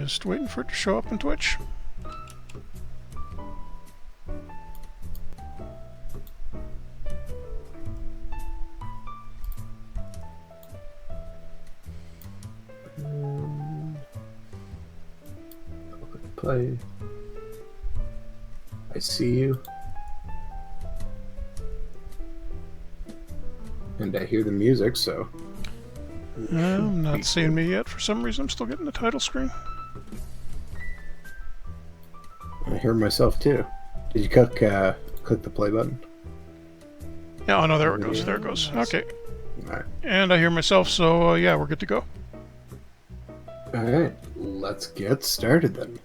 Just waiting for it to show up on Twitch. Play. I see you. And I hear the music, so... I'm not seeing me yet. For some reason, I'm still getting the title screen. I hear myself too. Did you click the play button? Yeah, oh no, there it goes. There it goes. Okay. Alright. And I hear myself, so yeah, we're good to go. Alright, let's get started then.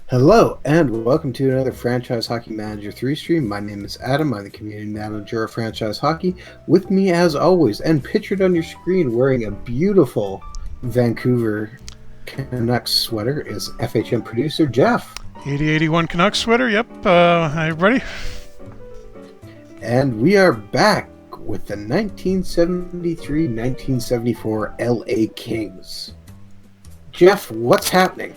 Hello, and welcome to another Franchise Hockey Manager 3 stream. My name is Adam. I'm the Community Manager of Franchise Hockey. With me, as always, and pictured on your screen wearing a beautiful Vancouver Canucks sweater is FHM producer Jeff. 8081 Canucks sweater, yep. Are you ready? And we are back with the 1973-1974 LA Kings. Jeff, what's happening?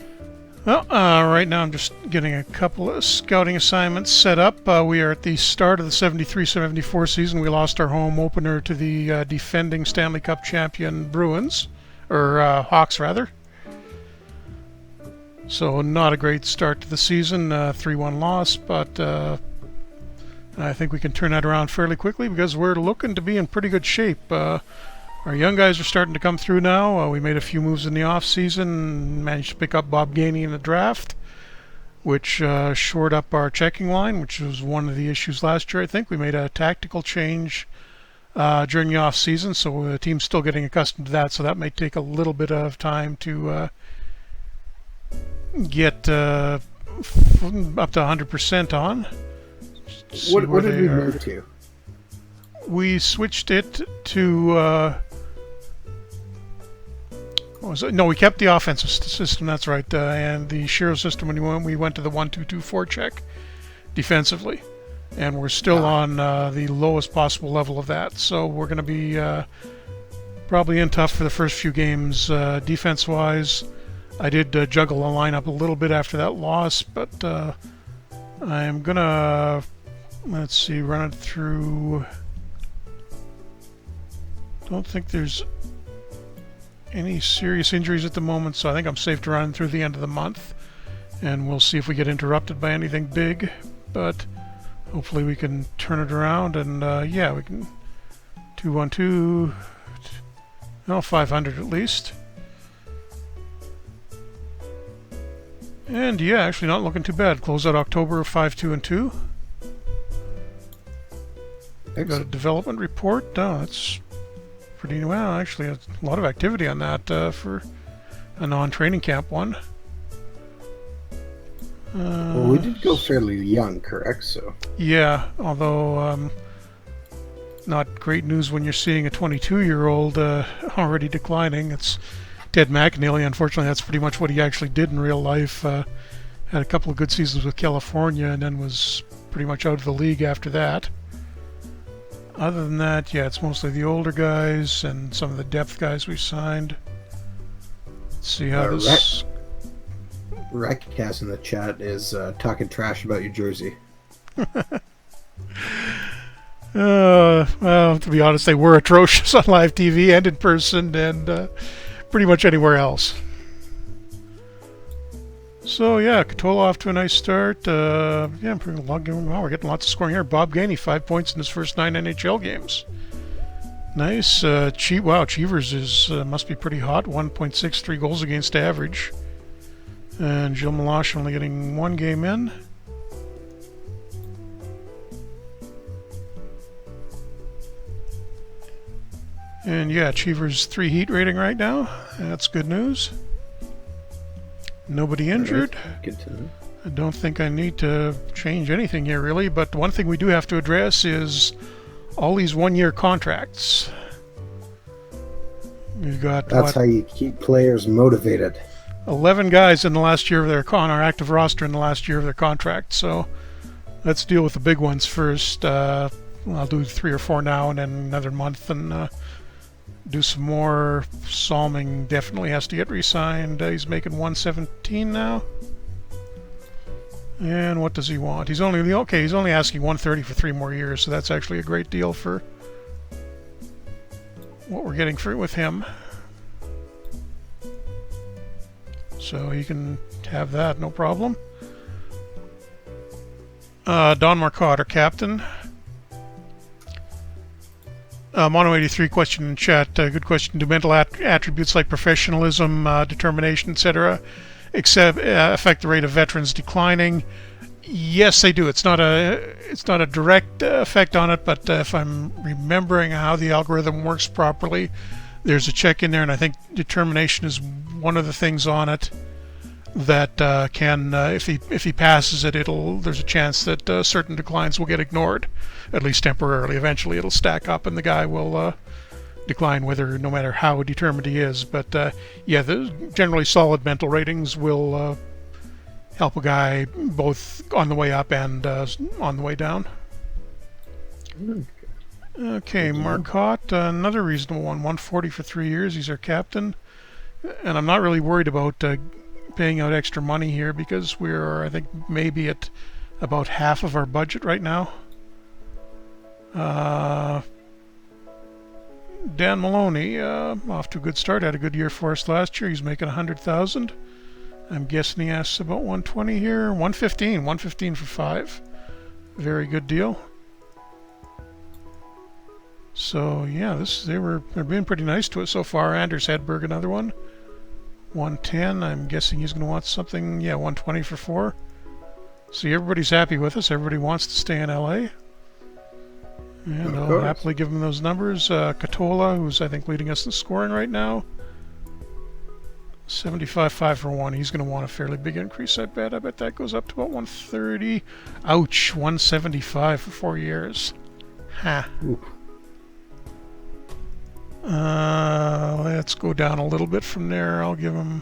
Well, right now I'm just getting a couple of scouting assignments set up. We are at the start of the 73-74 season. We lost our home opener to the defending Stanley Cup champion Bruins, or Hawks rather. So not a great start to the season, 3-1 loss, but I think we can turn that around fairly quickly because we're looking to be in pretty good shape. Our young guys are starting to come through now. We made a few moves in the off-season, managed to pick up Bob Gainey in the draft, which shored up our checking line, which was one of the issues last year, I think. We made a tactical change during the off-season, so the team's still getting accustomed to that, so that may take a little bit of time to get up to 100% on. What did we move to? We switched it to... what was it? No, we kept the offensive system, that's right, and the Shiro system when we went to the 1-2-2 check defensively. And we're still on the lowest possible level of that, so we're going to be probably in tough for the first few games defense-wise. I did juggle the lineup a little bit after that loss, but I'm going to, let's see, run it through... Don't think there's any serious injuries at the moment, so I think I'm safe to run through the end of the month. And we'll see if we get interrupted by anything big, but hopefully we can turn it around, and yeah, we can 2-1-2, no, 500 at least. And yeah, actually not looking too bad. Close out October of 5-2-2. Got a development report. Oh, that's pretty well. Actually, a lot of activity on that for a non-training camp one. Well, we did go fairly young, correct? So yeah, although not great news when you're seeing a 22-year-old already declining. It's Ted McNeely. Unfortunately, that's pretty much what he actually did in real life. Had a couple of good seasons with California, and then was pretty much out of the league after that. Other than that, yeah, it's mostly the older guys and some of the depth guys we signed. Let's see how this... Rackcast in the chat is talking trash about your jersey. Well, to be honest, they were atrocious on live TV and in person and pretty much anywhere else. So yeah, Katola off to a nice start. Yeah, wow, we're getting lots of scoring here. Bob Gainey, 5 points in his first 9 NHL games. Nice. Wow, Cheevers is must be pretty hot. 1.63 goals against average. And Gilles Meloche only getting 1 game in. And yeah, Cheevers 3 heat rating right now. That's good news. Nobody injured. Good to know. I don't think I need to change anything here really, but one thing we do have to address is all these 1-year contracts. We've got That's how you keep players motivated. 11 guys in the last year of their our active roster in the last year of their contract. So let's deal with the big ones first. I'll do 3 or 4 now, and then another month, and do some more. Salming definitely has to get re-signed. He's making 117 now. And what does he want? He's only asking 130 for 3 more years, so that's actually a great deal for what we're getting for with him. So he can have that, no problem. Don Marcotte, our captain. Mono 83 question in chat. Good question. Do mental attributes like professionalism, determination, etc., affect the rate of veterans declining? Yes, they do. It's not a direct effect on it, but if I'm remembering how the algorithm works properly, there's a check in there, and I think determination is one of the things on it that can, if he passes it, there's a chance that certain declines will get ignored, at least temporarily. Eventually, it'll stack up, and the guy will decline no matter how determined he is. But yeah, generally solid mental ratings will help a guy both on the way up and on the way down. Okay, Marcotte, another reasonable one. 140 for 3 years. He's our captain, and I'm not really worried about paying out extra money here because we're, I think, maybe at about half of our budget right now. Dan Maloney, off to a good start. Had a good year for us last year. He's making 100,000. I'm guessing he asks about 120 here. 115 for 5. Very good deal. So yeah, they're being pretty nice to us so far. Anders Hedberg, another one. 110. I'm guessing he's going to want something. Yeah, 120 for 4. See, everybody's happy with us. Everybody wants to stay in LA. And I'll happily give him those numbers. Katola, who's I think leading us in scoring right now. 75.5 for 1. He's going to want a fairly big increase, I bet. I bet that goes up to about 130. Ouch, 175 for 4 years. Ha. Let's go down a little bit from there. I'll give him...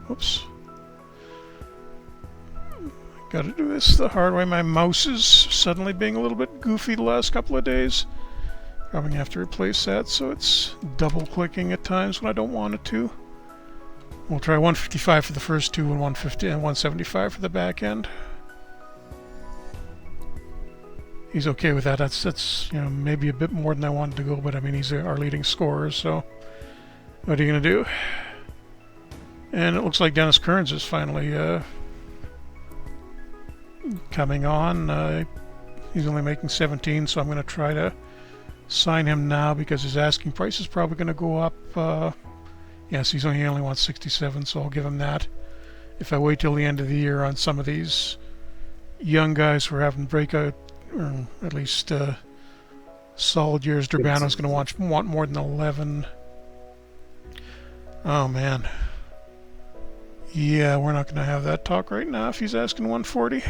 Oops. Gotta do this the hard way. My mouse is suddenly being a little bit goofy the last couple of days. Probably gonna have to replace that, so it's double clicking at times when I don't want it to. We'll try 155 for the first two and 150 and 175 for the back end. He's okay with that. That's maybe a bit more than I wanted to go, but I mean he's our leading scorer, so what are you gonna do? And it looks like Dennis Kearns is finally coming on. He's only making 17, so I'm going to try to sign him now because his asking price is probably going to go up. Yes, he only wants 67, so I'll give him that. If I wait till the end of the year on some of these young guys who are having breakout, or at least solid years, Durbano's going to want more than 11. Oh, man. Yeah, we're not going to have that talk right now if he's asking 140.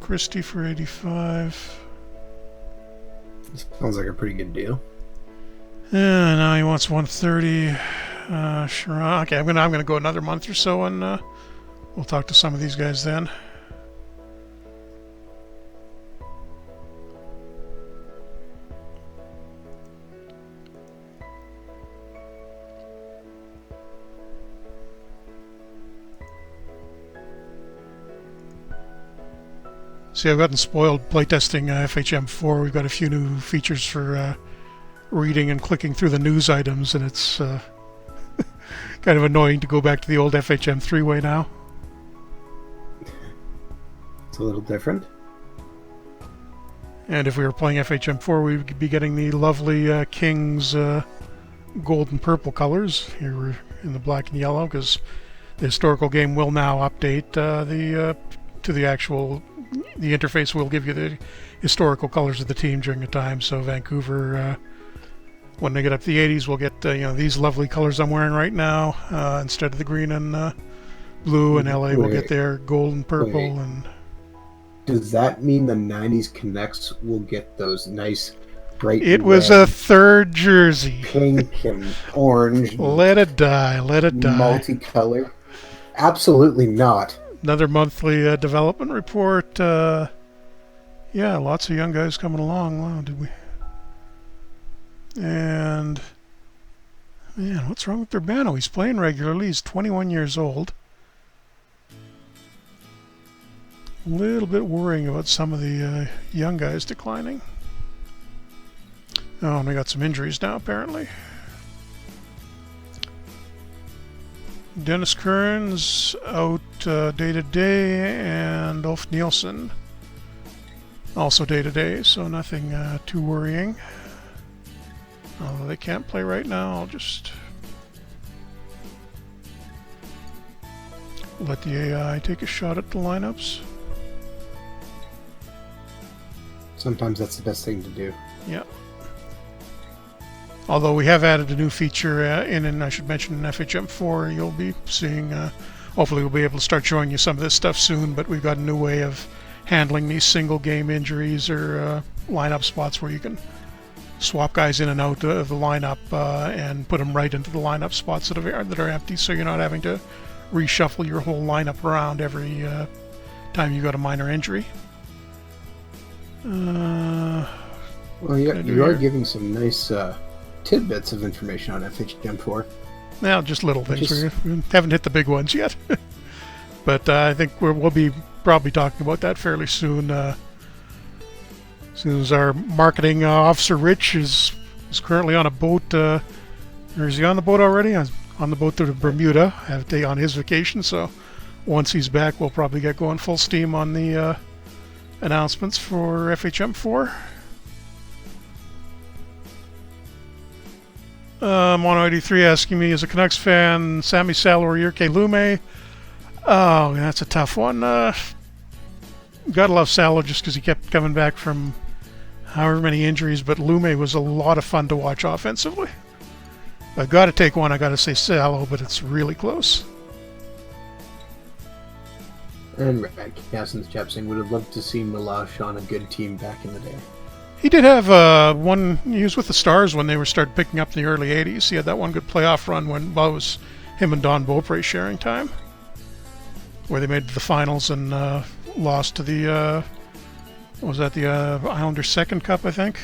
Christie for 85. Sounds like a pretty good deal. Yeah, now he wants 130. Sure. Okay, I'm gonna go another month or so, and we'll talk to some of these guys then. See, I've gotten spoiled playtesting FHM4. We've got a few new features for reading and clicking through the news items, and it's kind of annoying to go back to the old FHM3 way now. It's a little different. And if we were playing FHM4, we'd be getting the lovely King's gold and purple colors. Here we're in the black and yellow, because the historical game will now update to the actual... The interface will give you the historical colors of the team during the time. So Vancouver, when they get up to the 80s, we'll get these lovely colors I'm wearing right now instead of the green and blue. And LA will get their gold and purple. And does that mean the 90s Connects will get those nice bright? It was a third jersey, pink and orange. Let it die. Let it die. Multicolor. Absolutely not. Another monthly development report. Yeah, lots of young guys coming along. Wow, did we? And man, what's wrong with Urbano? He's playing regularly. He's 21 years old. A little bit worrying about some of the young guys declining. Oh, and we got some injuries now, apparently. Dennis Kearns out day to day, and Ulf Nielsen also day to day, so nothing too worrying. Although they can't play right now, I'll just let the AI take a shot at the lineups. Sometimes that's the best thing to do. Yeah. Although we have added a new feature and I should mention in FHM4, you'll be seeing, hopefully we'll be able to start showing you some of this stuff soon, but we've got a new way of handling these single game injuries or lineup spots where you can swap guys in and out of the lineup and put them right into the lineup spots that are empty, so you're not having to reshuffle your whole lineup around every time you got a minor injury. Well, you are giving some nice tidbits of information on FHM4. Well, just little things. We haven't hit the big ones yet. But I think we'll be probably talking about that fairly soon. As soon as our marketing officer, Rich, is currently on a boat. Or is he on the boat already? On the boat to Bermuda. Have a day on his vacation. So once he's back, we'll probably get going full steam on the announcements for FHM4. Mono 83 asking me, as a Canucks fan, Sammy Salo or Jyrki Lume? Oh, that's a tough one. Gotta love Salo just because he kept coming back from however many injuries, but Lume was a lot of fun to watch offensively. I've got to take one. I got to say Salo, but it's really close. And Rad Casson's chap saying would have loved to see Milosh on a good team back in the day. He did have one. He was with the Stars when they started picking up in the early '80s. He had that one good playoff run when it was him and Don Beaupre sharing time, where they made the finals and lost to the what was that, the Islanders' second cup, I think.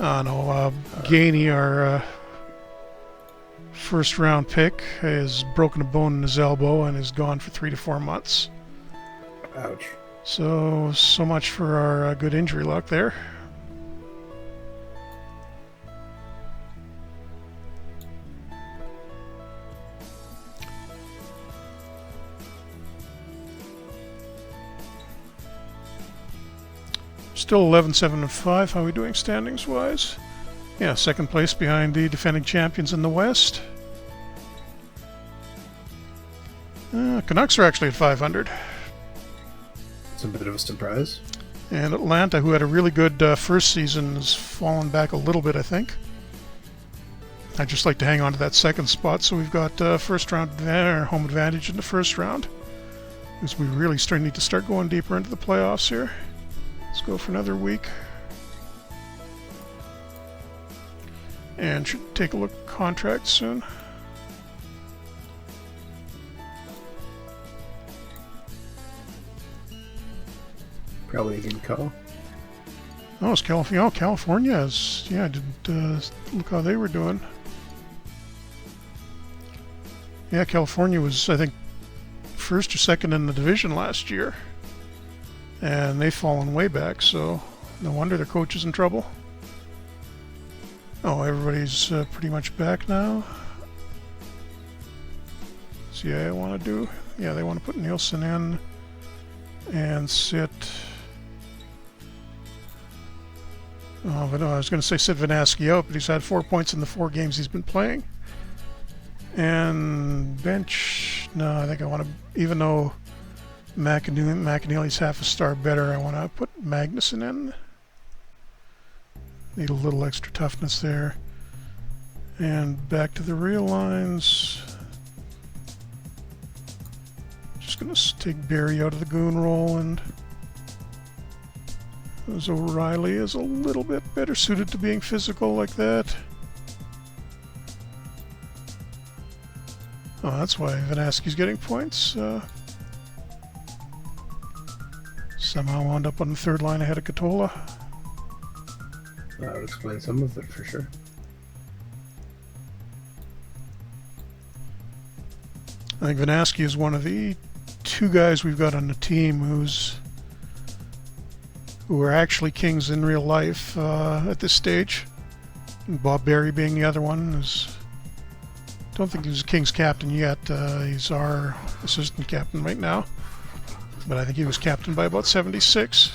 Gainey, our first round pick, has broken a bone in his elbow and is gone for 3 to 4 months. Ouch. So much for our good injury luck there. Still 11-7-5. How are we doing standings wise? Yeah, second place behind the defending champions in the West. Canucks are actually at 500. It's a bit of a surprise. And Atlanta, who had a really good first season, has fallen back a little bit, I think. I'd just like to hang on to that second spot, so we've got first round home advantage in the first round, because we really need to start going deeper into the playoffs here. Let's go for another week. And should take a look at contracts soon. Probably a good call. Oh, it's California. Oh, California is. Yeah, I didn't look how they were doing. Yeah, California was, I think, first or second in the division last year. And they've fallen way back, so no wonder their coach is in trouble. Oh, everybody's pretty much back now. See, I want to do. Yeah, they want to put Nielsen in and sit. Oh, but no, I was going to say sit Vanaski out, but he's had 4 points in the 4 games he's been playing. And bench. No, I think I want to, even though McAneely's half a star better, I want to put Magnuson in. Need a little extra toughness there. And back to the real lines. Just going to take Barry out of the goon role, and as O'Reilly is a little bit better suited to being physical like that. Oh, that's why Vanaski's getting points. Somehow wound up on the third line ahead of Katola. That would explain some of it for sure. I think Vanaski is one of the two guys we've got on the team who are actually kings in real life at this stage. And Bob Berry being the other one. Don't think he's King's captain yet. He's our assistant captain right now. But I think he was captain by about 76.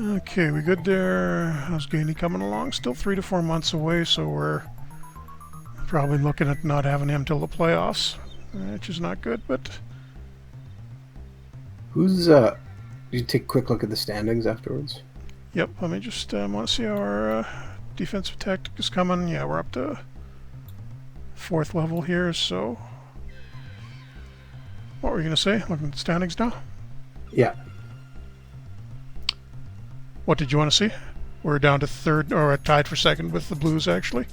Okay, we good there? How's Gainey coming along? Still 3 to 4 months away, so we're probably looking at not having him till the playoffs, which is not good, but... Who's, you take a quick look at the standings afterwards? Yep, let me just want to see how our defensive tactic is coming. Yeah, we're up to 4th level here, so... What were you going to say? Looking at the standings now? Yeah. What did you want to see? We're down to 3rd, or tied for 2nd with the Blues, actually.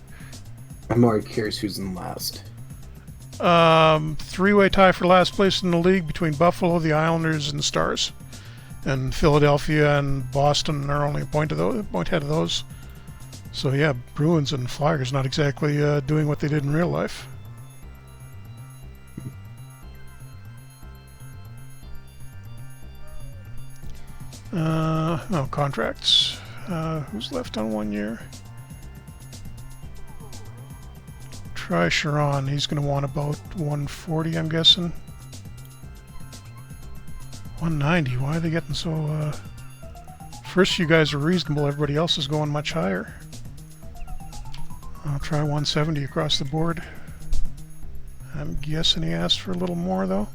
I'm already curious who's in last. 3-way tie for last place in the league between Buffalo, the Islanders, and the Stars. And Philadelphia and Boston are only a point ahead of those. So yeah, Bruins and Flyers not exactly doing what they did in real life. No, contracts. Who's left on 1 year? Try Sharon. He's going to want about 140, I'm guessing. 190. Why are they getting so... First you guys are reasonable. Everybody else is going much higher. I'll try 170 across the board. I'm guessing he asked for a little more, though.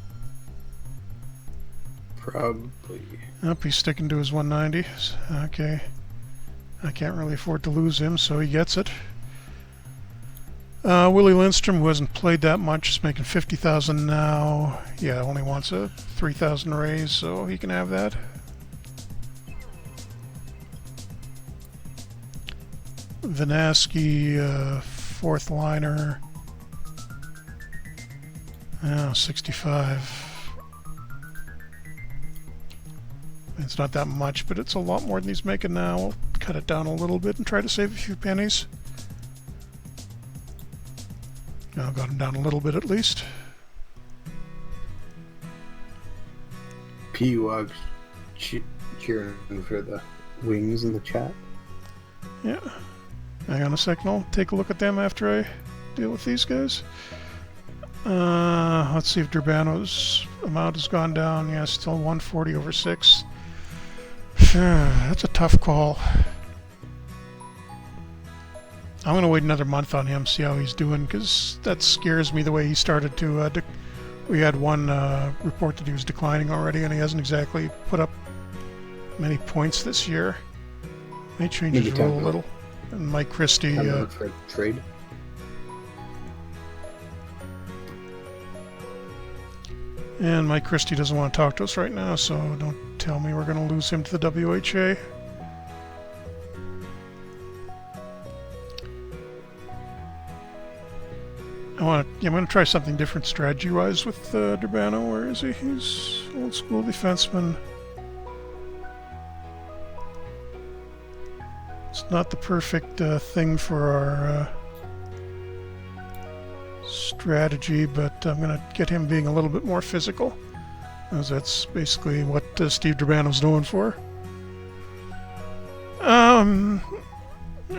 Probably. Nope, he's sticking to his 190. Okay. I can't really afford to lose him, so he gets it. Willie Lindstrom, who hasn't played that much, is making 50,000 now. Yeah, only wants a 3,000 raise, so he can have that. Vanaski, 4th liner. 65. It's not that much, but it's a lot more than he's making now. We'll cut it down a little bit and try to save a few pennies. Now got him down a little bit at least. P-Wog cheering for the Wings in the chat. Yeah. Hang on a second, I'll take a look at them after I deal with these guys. Let's see if Durbano's amount has gone down. Yeah, still 140 over 6. That's a tough call. I'm going to wait another month on him, see how he's doing, because that scares me the way he started to... we had one report that he was declining already, and he hasn't exactly put up many points this year. May change his role a little. And Mike Christie... for trade. And Mike Christie doesn't want to talk to us right now, so don't tell me we're going to lose him to the WHA. I'm going to try something different strategy-wise with Durbano. Where is he? He's old school defenseman. It's not the perfect thing for our strategy, but I'm going to get him being a little bit more physical, as that's basically what Steve Durbano's known for. I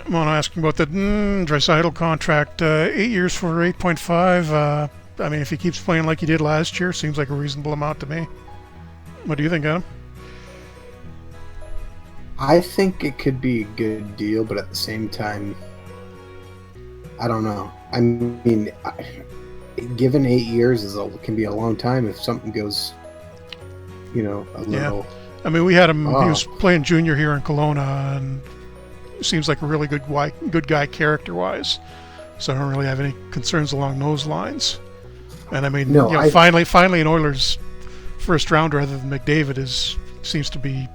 want to ask him about the Draisaitl contract. 8 years for 8.5. I mean, if he keeps playing like he did last year, seems like a reasonable amount to me. What do you think, Adam? I think it could be a good deal, but at the same time, I don't know. I mean, given 8 years can be a long time if something goes, a little... Yeah. I mean, we had him, he was playing junior here in Kelowna, and seems like a really good guy character-wise. So I don't really have any concerns along those lines. And I mean, finally an Oilers first rounder other than McDavid seems to be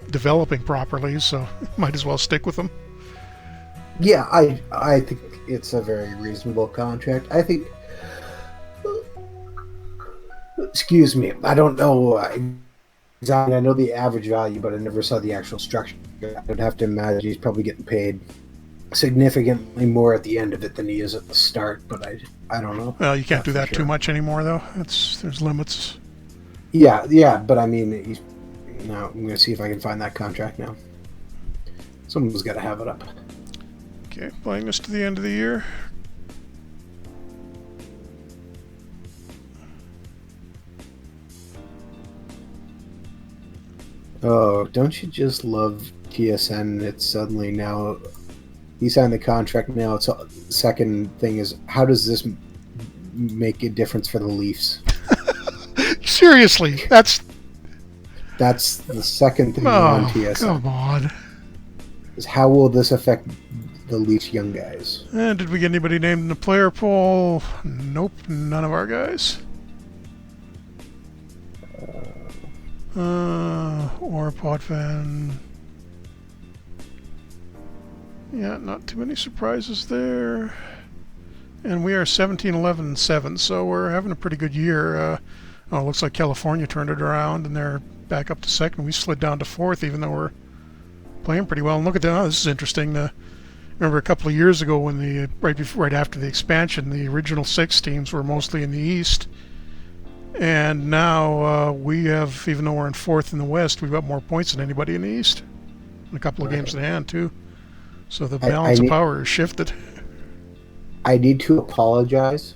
developing properly, so might as well stick with him. Yeah, I think it's a very reasonable contract. I think excuse me. I don't know exactly. I know the average value, but I never saw the actual structure. I would have to imagine he's probably getting paid significantly more at the end of it than he is at the start. But I don't know. Well, you can't do that for too sure. much anymore, though. There's limits. Yeah. But I mean, now I'm gonna see if I can find that contract now. Someone's got to have it up. Okay, playing this to the end of the year. Oh, don't you just love TSN? It's suddenly now he signed the contract. Now it's second thing is how does this make a difference for the Leafs? Seriously, that's the second thing on TSN. Come on. Is how will this affect the Leafs young guys? Did we get anybody named in the player poll? Nope, none of our guys. Or Potvin. Yeah, not too many surprises there. And we are 17-11-7, so we're having a pretty good year. It looks like California turned it around, and they're back up to second. We slid down to fourth, even though we're playing pretty well. And look at that. Oh, this is interesting. Remember a couple of years ago when right after the expansion, the original 6 teams were mostly in the East. And now we have, even though we're in fourth in the West, we've got more points than anybody in the East. And a couple of games in hand, too. So the balance of power has shifted. I need to apologize.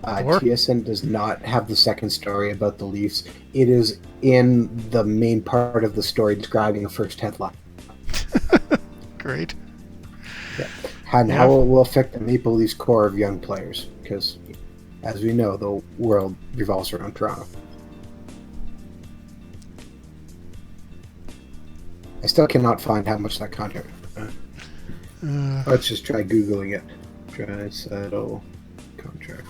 TSN does not have the second story about the Leafs. It is in the main part of the story describing the first headline. Great. Yeah. And how it will affect the Maple Leafs core of young players. Because, as we know, the world revolves around Toronto. I still cannot find how much that contract. Let's just try Googling it. Draisaitl contract.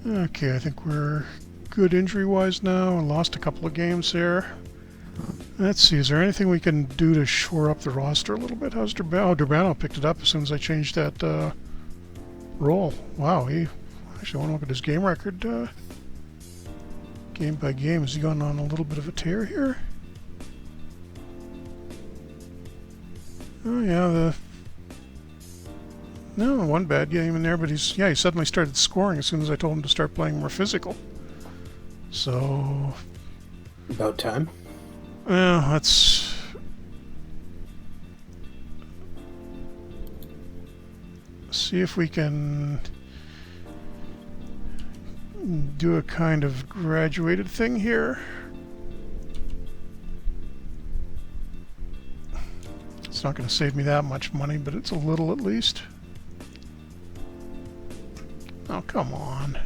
Okay, I think we're good injury-wise now. I lost a couple of games there. Let's see, is there anything we can do to shore up the roster a little bit? How's Durbano? Oh, Durbano picked it up as soon as I changed that role. Wow, actually, I want to look at his game record. Game by game, has he gone on a little bit of a tear here? Oh yeah, no, one bad game in there, but he suddenly started scoring as soon as I told him to start playing more physical. So about time. Well, let's see if we can do a kind of graduated thing here. It's not going to save me that much money, but it's a little at least. Oh, come on.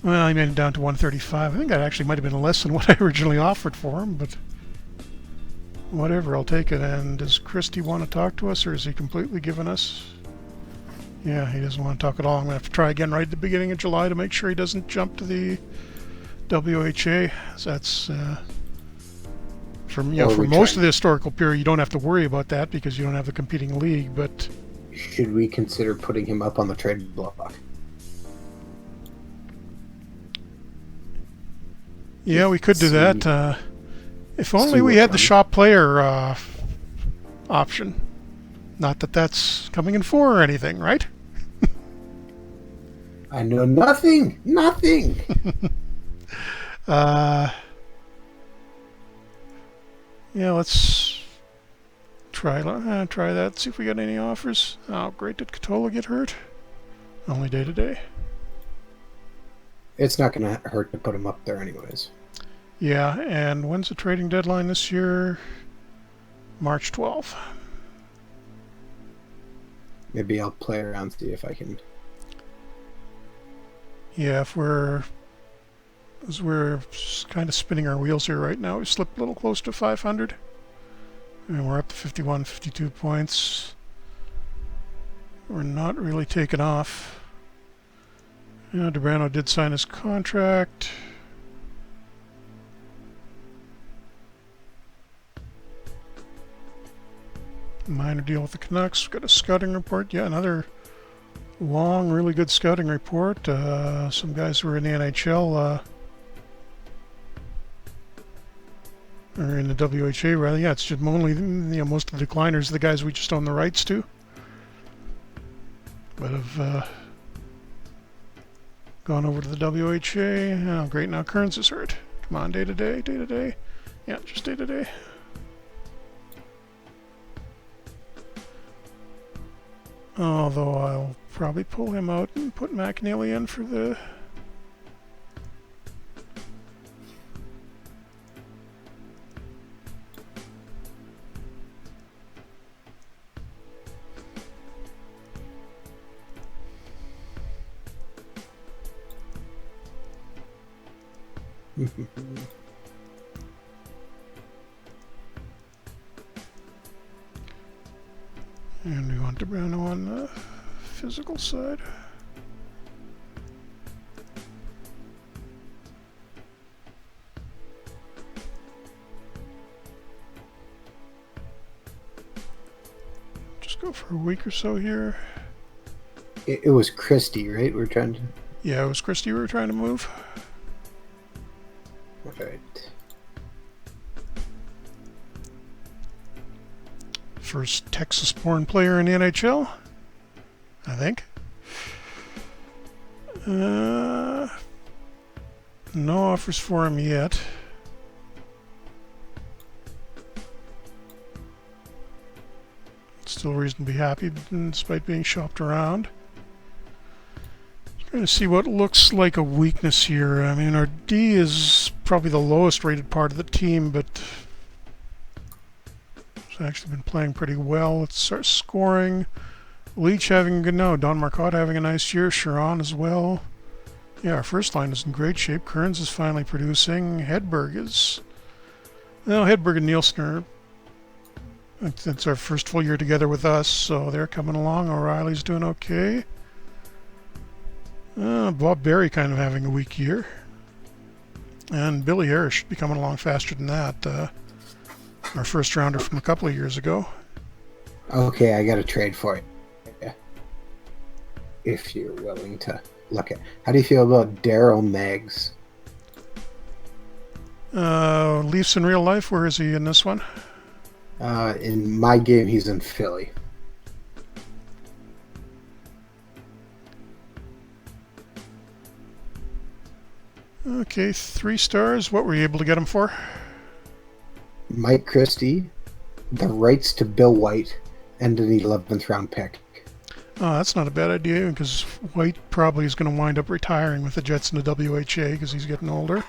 Well, I made it down to 135. I think that actually might have been less than what I originally offered for him, but whatever, I'll take it. And does Christie want to talk to us, or is he completely given us? Yeah, he doesn't want to talk at all. I'm going to have to try again right at the beginning of July to make sure he doesn't jump to the WHA. So that's for most of the historical period, you don't have to worry about that because you don't have the competing league. But should we consider putting him up on the trade block? Yeah, we could do that. If only we had the shop player option. Not that that's coming in 4 or anything, right? I know nothing. Nothing. Yeah, let's try that. See if we got any offers. Oh, great! Did Katola get hurt? Only day to day. It's not going to hurt to put him up there, anyways. Yeah, and when's the trading deadline this year? March 12th. Maybe I'll play around, see if I can. Yeah, as we're kind of spinning our wheels here right now, we slipped a little close to 500. And we're up to 51, 52 points. We're not really taking off. DeBrano did sign his contract. Minor deal with the Canucks. Got a scouting report. Yeah, another long, really good scouting report. Some guys who were in the NHL, or in the WHA rather. Yeah, it's just only, most of the decliners are the guys we just own the rights to. But have gone over to the WHA. Oh, great, now Kearns is hurt. Come on, day to day, day to day. Yeah, just day to day. Although I'll probably pull him out and put McNeely in for the... And we want DeBrano on the physical side. Just go for a week or so here. It was Christie, right? We're trying to... Yeah, it was Christie we were trying to move. Right. First Texas-born player in the NHL, I think. No offers for him yet. Still reasonably happy despite being shopped around. Trying to see what looks like a weakness here. I mean, our D is probably the lowest rated part of the team, but it's actually been playing pretty well. Let's start scoring. Leach having a good no. Don Marcotte having a nice year. Sharon as well. Yeah, our first line is in great shape. Kearns is finally producing. Hedberg is... Well, Hedberg and Nielsen are... It's our first full year together with us, so they're coming along. O'Reilly's doing okay. Bob Berry kind of having a weak year. And Billy Harris should be coming along faster than that. Our first rounder from a couple of years ago. Okay, I got a trade for it. Yeah. If you're willing to look at. How do you feel about Daryl Meggs? Leafs in real life, where is he in this one? In my game, he's in Philly. Okay, 3 stars. What were you able to get him for? Mike Christie, the rights to Bill White, and an 11th round pick. Oh, that's not a bad idea, because White probably is going to wind up retiring with the Jets in the WHA because he's getting older.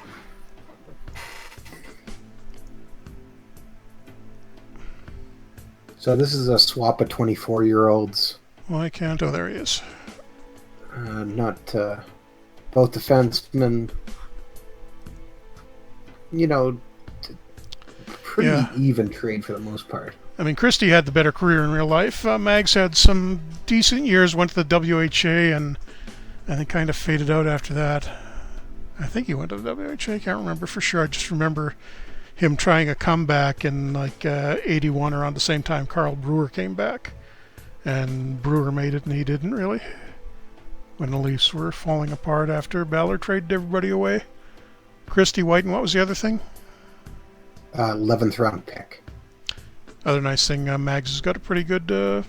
So this is a swap of 24-year-olds. Why can't... Oh, there he is. Both defensemen. Pretty even trade for the most part. I mean, Christie had the better career in real life. Mags had some decent years, went to the WHA, and I think kind of faded out after that. I think he went to the WHA. I can't remember for sure. I just remember him trying a comeback in like 81 around the same time Carl Brewer came back. And Brewer made it and he didn't really. When the Leafs were falling apart after Ballard traded everybody away. Christie, White, and what was the other thing? 11th round pick. Other nice thing, Mags has got a pretty good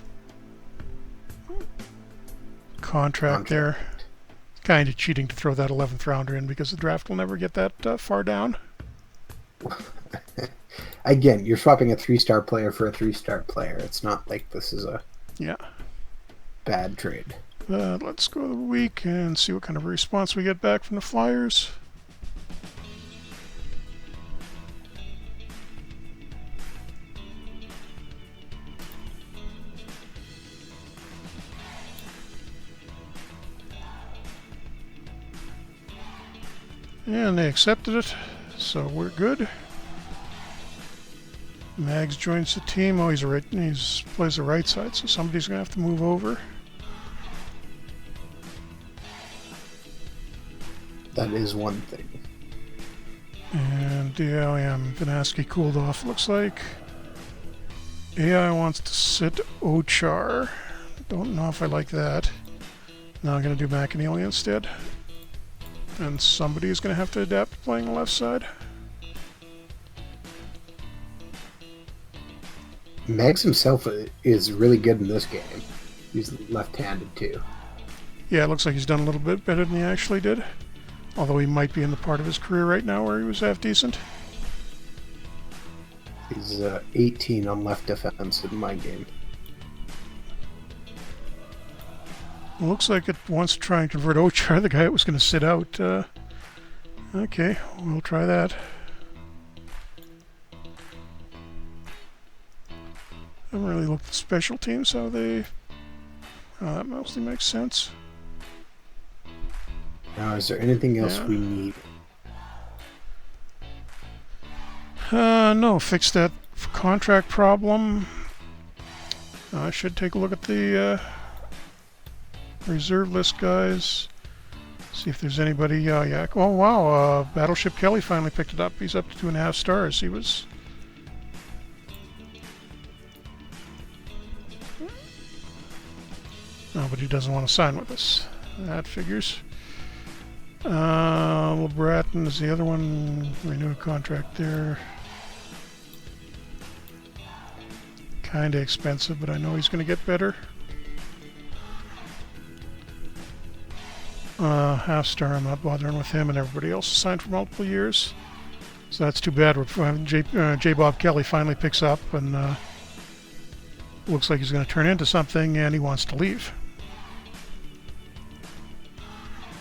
contract there. Kind of cheating to throw that 11th rounder in because the draft will never get that far down. Again, you're swapping a 3-star player for a 3-star player. It's not like this is a bad trade. Let's go the week and see what kind of a response we get back from the Flyers. And they accepted it, so we're good. Mags joins the team. Oh, he's plays the right side, so somebody's gonna have to move over. That is one thing. And yeah, Vanaski cooled off, looks like. AI wants to sit Ochar. Don't know if I like that. Now I'm going to do McAneely instead. And somebody is going to have to adapt to playing the left side. Megs himself is really good in this game. He's left-handed too. Yeah, it looks like he's done a little bit better than he actually did. Although he might be in the part of his career right now where he was half decent. He's 18 on left defense in my game. It looks like it wants to try and convert Ochar, the guy that was going to sit out. Okay, we'll try that. I haven't really looked at special teams, how they... that mostly makes sense. Now, is there anything else we need? No, fix that contract problem. I should take a look at the reserve list guys. See if there's anybody. Yeah. Oh wow! Battleship Kelly finally picked it up. He's up to 2.5 stars. He was. Oh, but he doesn't want to sign with us. That figures. LeBratton is the other one. Renew a contract there. Kinda expensive, but I know he's going to get better. Half star, I'm not bothering with him, and everybody else is signed for multiple years. So that's too bad. J. Bob Kelly finally picks up, and looks like he's going to turn into something, and he wants to leave.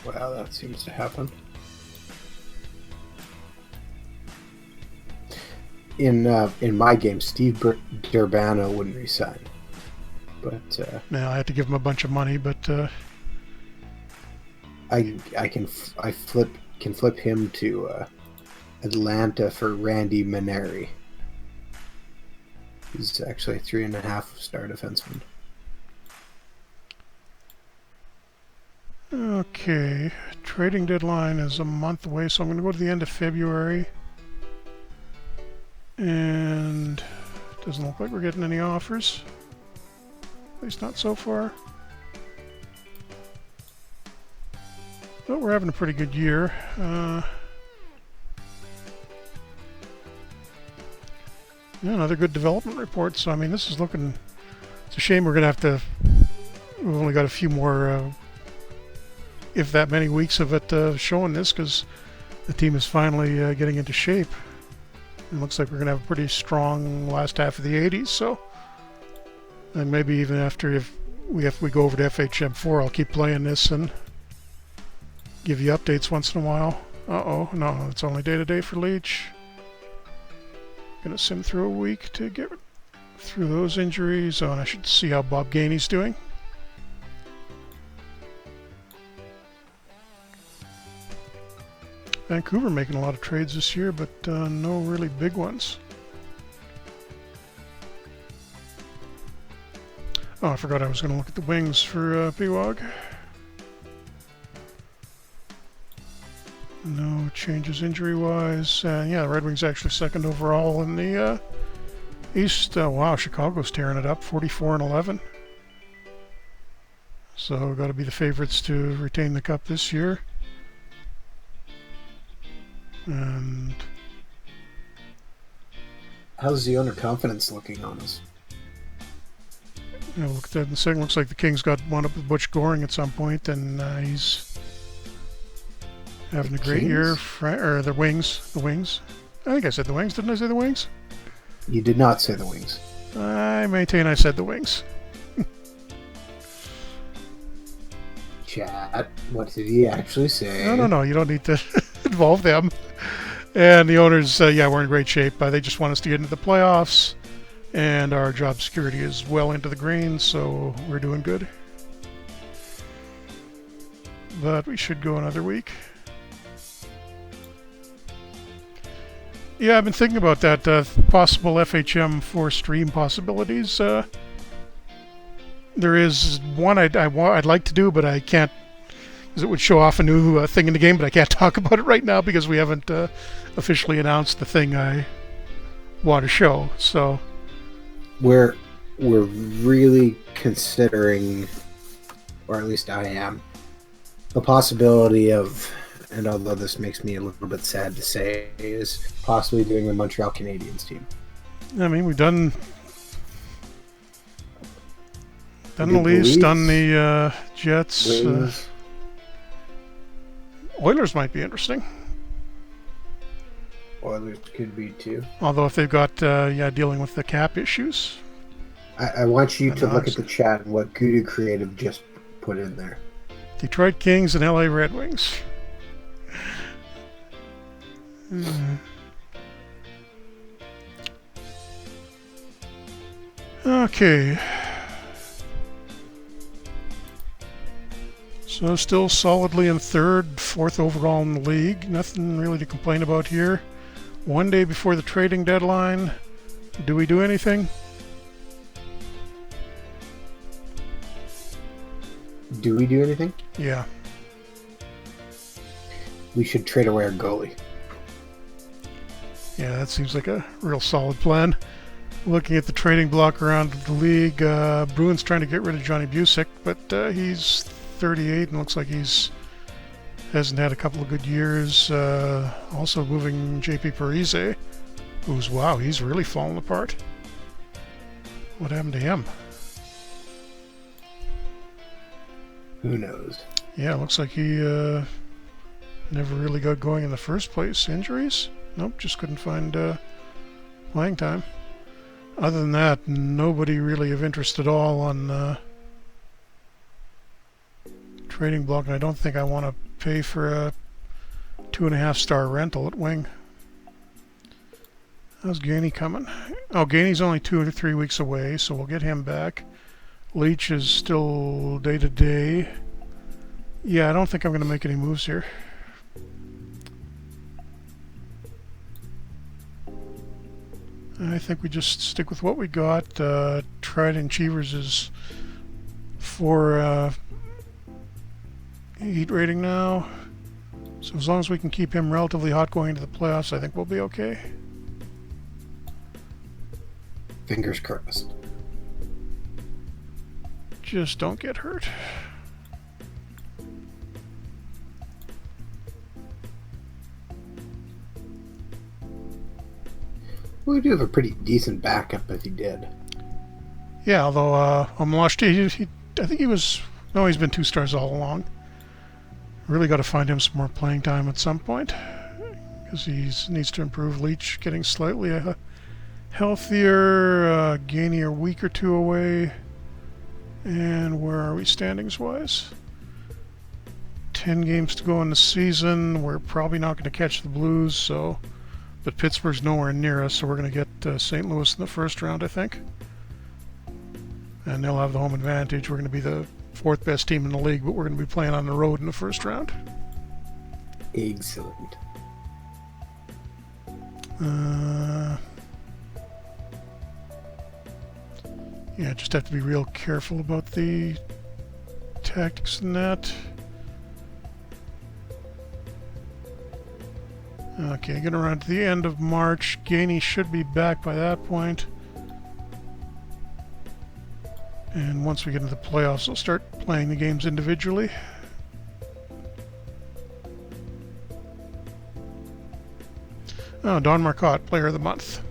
Wow, that seems to happen. In my game, Steve Durbano wouldn't resign, but now I had to give him a bunch of money, but I can flip him to Atlanta for Randy Maneri. He's actually a 3.5 star defenseman. Okay, trading deadline is a month away, so I'm going to go to the end of February. And it doesn't look like we're getting any offers. At least not so far. But we're having a pretty good year. Yeah, another good development report. So, I mean, this is looking... It's a shame we're going to have to... We've only got a few more, if that many weeks of it showing this, because the team is finally getting into shape. It looks like we're going to have a pretty strong last half of the 80s, so... And maybe even after, if we go over to FHM4, I'll keep playing this and give you updates once in a while. Uh-oh, no, it's only day-to-day for Leach. Gonna sim through a week to get through those injuries. Oh, and I should see how Bob Gainey's doing. Vancouver making a lot of trades this year, but no really big ones. Oh, I forgot I was going to look at the wings for Pewog. No changes injury-wise. Yeah, the Red Wings actually second overall in the East. Wow, Chicago's tearing it up, 44-11. So, got to be the favorites to retain the cup this year. And how's the owner confidence looking on us? I looked at the second. Looks like the Kings got one up with Butch Goring at some point, and he's having a great year. Or the Wings. The Wings. I think I said the Wings. Didn't I say the Wings? You did not say the Wings. I maintain I said the Wings. Chat, what did he actually say? No. You don't need to involve them. And the owners, yeah, we're in great shape. They just want us to get into the playoffs. And our job security is well into the green, so we're doing good. But we should go another week. Yeah, I've been thinking about that possible FHM4 stream possibilities. There is one I'd like to do, but I can't Because it would show off a new thing in the game, but I can't talk about it right now because we haven't officially announced the thing I want to show. So we're really considering, or at least I am, the possibility of, and although this makes me a little bit sad to say, is possibly doing the Montreal Canadiens team. I mean, we've done the Leafs, done the Jets. Oilers might be interesting. Oilers could be too. Although if they've got dealing with the cap issues. I want you to look at the chat and what Kudu Creative just put in there. Detroit Kings and LA Red Wings. Okay. So still solidly in third, fourth overall in the league. Nothing really to complain about here. One day before the trading deadline. Do we do anything? Do we do anything? Yeah. We should trade away our goalie. Yeah, that seems like a real solid plan. Looking at the trading block around the league, Bruins trying to get rid of Johnny Busick, but he's 38 and looks like hasn't had a couple of good years. Also moving JP Parise, he's really fallen apart. What happened to him? Who knows? Yeah, looks like he never really got going in the first place. Injuries? Nope, just couldn't find playing time. Other than that, nobody really of interest at all on trading block, and I don't think I want to pay for a 2.5-star rental at wing. How's Gainey coming? Oh, Gainey's only 2 or 3 weeks away, so we'll get him back. Leach is still day to day. Yeah, I don't think I'm going to make any moves here. I think we just stick with what we got. Trident Cheevers is 4 heat rating now. So as long as we can keep him relatively hot going into the playoffs, I think we'll be okay. Fingers crossed. Just don't get hurt. Well, we do have a pretty decent backup if he did. Yeah, although Omlashti, I think he was... No, he's been 2 stars all along. Really got to find him some more playing time at some point, because he needs to improve. Leach getting slightly healthier. Gainey a week or 2 away. And where are we standings-wise? 10 games to go in the season. We're probably not going to catch the Blues, so... But Pittsburgh's nowhere near us, so we're going to get St. Louis in the first round, I think. And they'll have the home advantage. We're going to be the 4th best team in the league, but we're going to be playing on the road in the first round. Excellent. Yeah, just have to be real careful about the tactics in that. Okay, getting around to the end of March. Gainey should be back by that point. And once we get into the playoffs, we'll start playing the games individually. Oh, Don Marcotte, Player of the Month.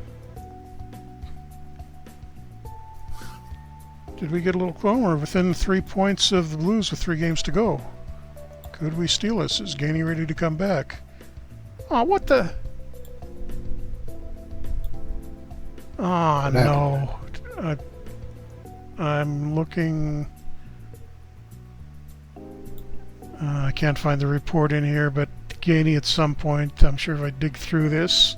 Did we get a little clone? We're within 3 points of the Blues with 3 games to go. Could we steal this? Is Gainey ready to come back? Oh, what the? Oh, no. I'm looking... I can't find the report in here, but Gainey at some point, I'm sure if I dig through this,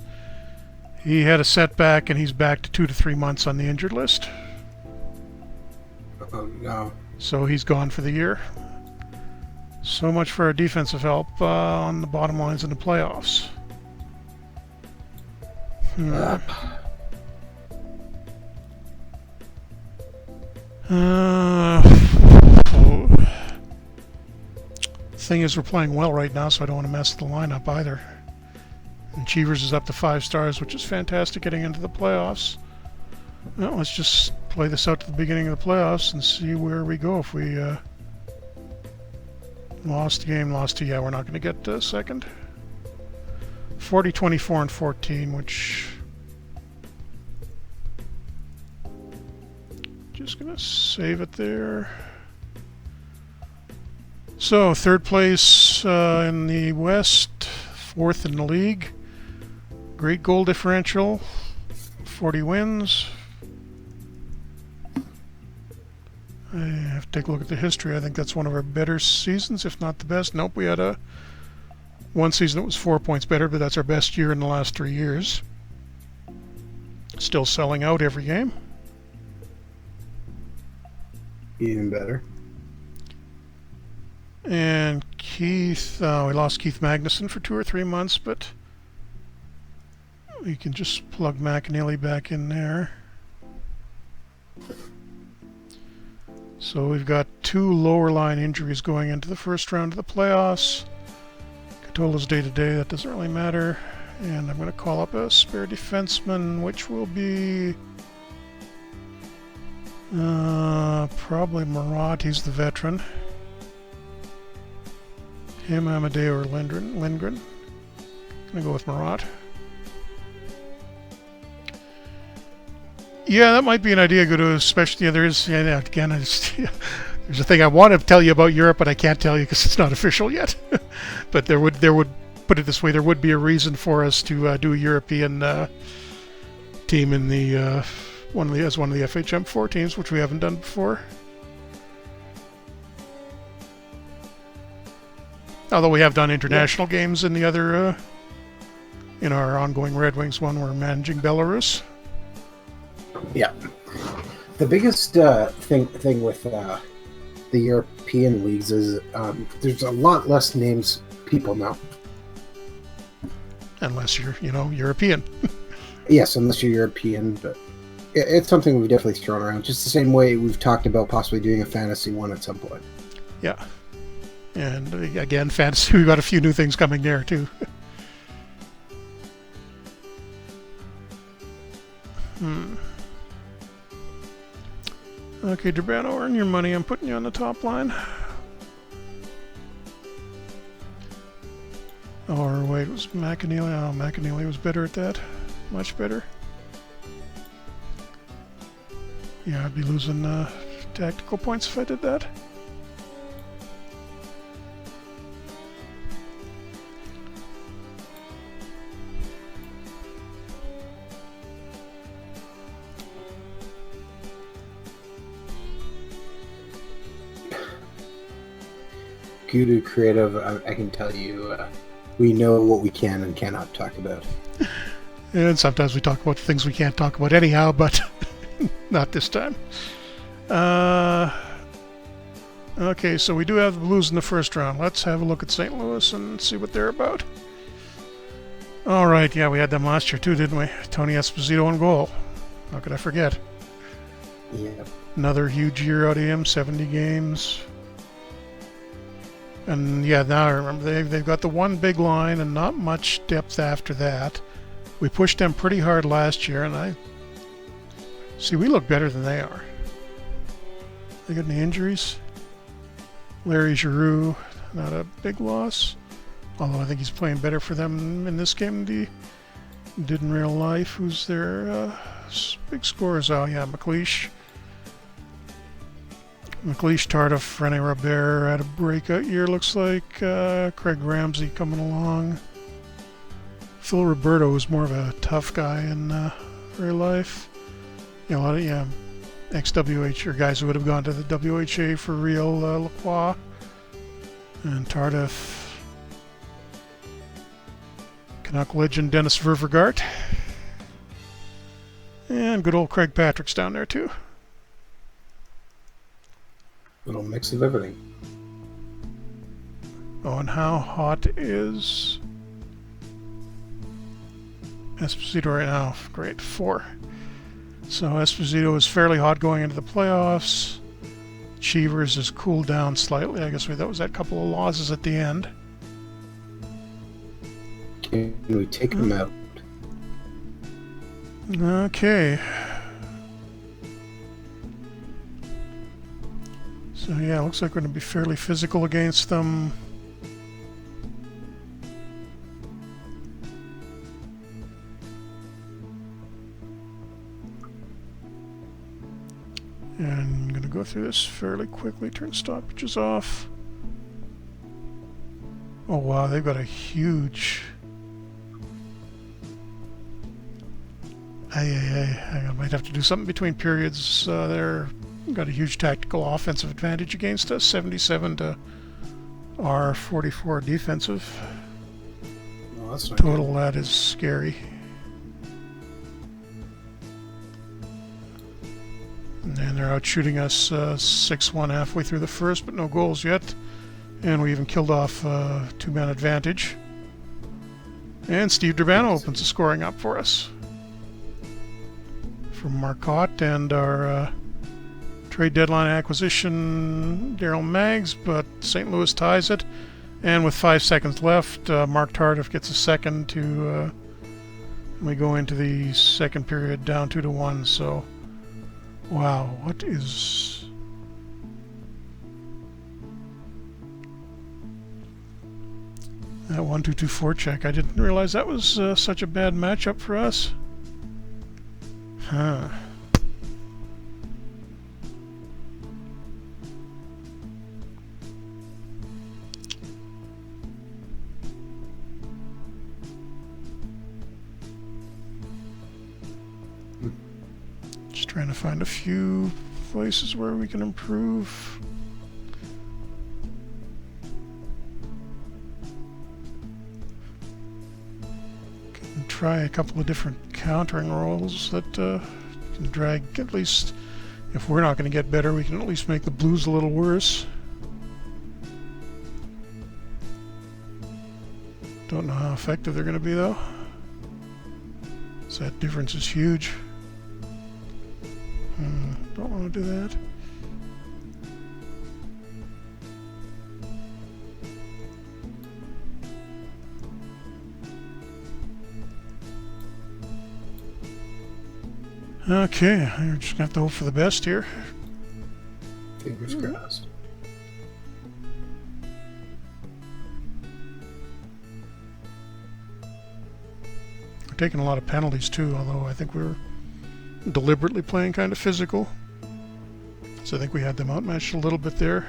he had a setback and he's back to 2 to 3 months on the injured list. Oh, no. So he's gone for the year. So much for our defensive help on the bottom lines in the playoffs. thing is, we're playing well right now, so I don't want to mess the lineup either. And Cheevers is up to 5 stars, which is fantastic getting into the playoffs. Well, let's just play this out to the beginning of the playoffs and see where we go. If we lost the game, yeah, we're not going to get second. 40, 24, and 14, which... Just going to save it there. So, third place in the West, fourth in the league. Great goal differential, 40 wins. I have to take a look at the history. I think that's one of our better seasons, if not the best. Nope, we had one season that was 4 points better, but that's our best year in the last 3 years. Still selling out every game. Even better. And Keith, we lost Keith Magnuson for 2 or 3 months, but we can just plug McAneely back in there. So we've got 2 lower line injuries going into the first round of the playoffs. Catola's day-to-day, that doesn't really matter. And I'm going to call up a spare defenseman, which will be probably Marat. He's the veteran. Him, Amadeo, or Lindgren. I'm gonna go with Marat. Yeah, that might be an idea. Go to especially there is again. There's a thing I want to tell you about Europe, but I can't tell you because it's not official yet. But there would put it this way. There would be a reason for us to do a European team in the one of the FHM4 teams, which we haven't done before. Although we have done international games in the other, in our ongoing Red Wings one, we're managing Belarus. Yeah. The biggest thing with the European leagues is there's a lot less names people know. Unless you're, European. Yes, unless you're European, but it's something we've definitely thrown around. Just the same way we've talked about possibly doing a fantasy one at some point. Yeah. And again, fantasy, we've got a few new things coming there too. Okay, Durbano, earn your money. I'm putting you on the top line. Or wait, it was McAneely. Oh, McAneely was better at that. Much better. Yeah, I'd be losing tactical points if I did that. Kudu Creative, I can tell you, we know what we can and cannot talk about. And sometimes we talk about things we can't talk about anyhow, but not this time. Okay, so we do have the Blues in the first round. Let's have a look at St. Louis and see what they're about. All right, yeah, we had them last year too, didn't we? Tony Esposito in goal. How could I forget? Yeah. Another huge year out of him, 70 games. And yeah, now I remember they've got the one big line and not much depth after that. We pushed them pretty hard last year, and we look better than they are. They got any injuries? Larry Giroux, not a big loss. Although I think he's playing better for them in this game than he did in real life. Who's their big scorers? Oh yeah, McLeish, Tardif, Rene Robert had a breakout year, looks like. Craig Ramsey coming along. Phil Roberto was more of a tough guy in real life. A lot of ex-WH or guys who would have gone to the WHA for real. Lacroix and Tardif. Canuck legend Dennis Ververgaert. And good old Craig Patrick's down there too. Little mix of everything. Oh, and how hot is Esposito right now? Great, 4. So Esposito is fairly hot going into the playoffs. Cheevers has cooled down slightly. I guess that was that couple of losses at the end. Can we take them out? Okay. So yeah, looks like we're going to be fairly physical against them. And I'm going to go through this fairly quickly. Turn stoppages off. Oh wow, they've got a huge... I might have to do something between periods. They're got a huge tactical offensive advantage against us. 77 to our 44 defensive. Well, that's not Total, good. that is scary. And then they're out shooting us 6-1 halfway through the first, but no goals yet. And we even killed off two-man advantage. And Steve Durbano opens the scoring up for us. From Marcotte and our trade deadline acquisition, Daryl Maggs, but St. Louis ties it. And with 5 seconds left, Mark Tardif gets a second to... we go into the second period down 2-1, so... Wow, what is... That 1-2-2 forecheck. I didn't realize that was such a bad matchup for us. Huh. Just trying to find a few places where we can improve. Can try a couple of different countering roles that can drag, at least if we're not going to get better, we can at least make the Blues a little worse. Don't know how effective they're going to be though. So that difference is huge. Don't want to do that. Okay, we're just gonna have to hope for the best here. Fingers crossed. We're taking a lot of penalties too, although I think we're deliberately playing kind of physical. So I think we had them outmatched a little bit there.